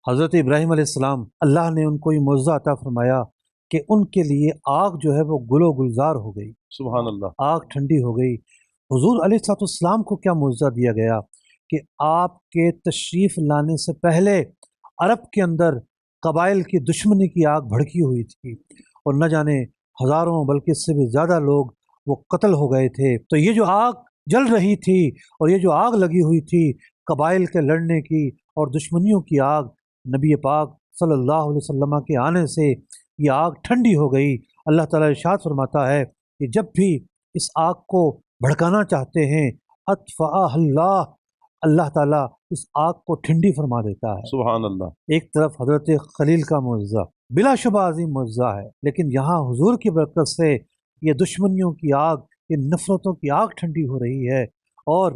حضرت ابراہیم علیہ السلام اللہ نے ان کو یہ معجزہ عطا فرمایا کہ ان کے لیے آگ جو ہے وہ گلو گلزار ہو گئی، سبحان اللہ۔ آگ ٹھنڈی ہو گئی۔ حضور علیہ السلام کو کیا معجزہ دیا گیا کہ آپ کے تشریف لانے سے پہلے عرب کے اندر قبائل کی دشمنی کی آگ بھڑکی ہوئی تھی، اور نہ جانے ہزاروں بلکہ اس سے بھی زیادہ لوگ وہ قتل ہو گئے تھے۔ تو یہ جو آگ جل رہی تھی اور یہ جو آگ لگی ہوئی تھی قبائل کے لڑنے کی اور دشمنیوں کی آگ، نبی پاک صلی اللہ علیہ وسلم کے آنے سے یہ آگ ٹھنڈی ہو گئی۔ اللہ تعالیٰ ارشاد فرماتا ہے کہ جب بھی اس آگ کو بھڑکانا چاہتے ہیں اطفأها اللہ، اللہ تعالیٰ اس آگ کو ٹھنڈی فرما دیتا ہے۔ سبحان اللہ۔ ایک طرف حضرت خلیل کا معجزہ بلا شبہ عظیم معجزہ ہے، لیکن یہاں حضور کی برکت سے یہ دشمنیوں کی آگ، یہ نفرتوں کی آگ ٹھنڈی ہو رہی ہے، اور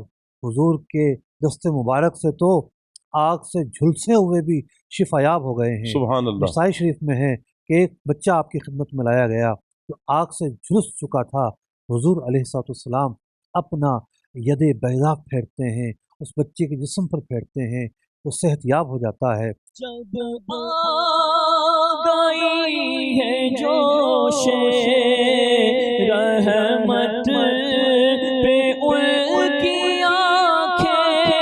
حضور کے دست مبارک سے تو آگ سے جھلسے ہوئے بھی شفا یاب ہو گئے ہیں۔ سبحان اللہ۔ نسائی شریف میں ہے کہ ایک بچہ آپ کی خدمت میں لایا گیا جو آگ سے جھلس چکا تھا، حضور علیہ السلام اپنا ید بیضا پھیرتے ہیں، اس بچے کے جسم پر پھیرتے ہیں، وہ صحت یاب ہو جاتا ہے۔ جب آ گئی ہے جوش رحمت پہ ان کی آنکھیں،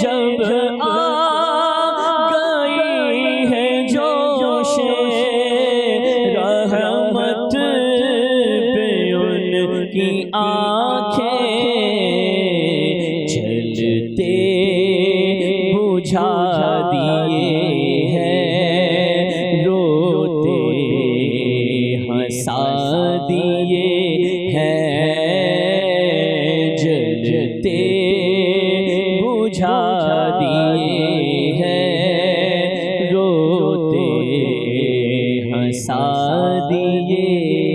جب آ گئی ہے جوش رحمت پہ ان کی آنکھیں، جلتے بجھا دیے ہیں، روتے ہنسا دیے ہیں، جلتے بجھا دیے ہیں، روتے ہنسا دیے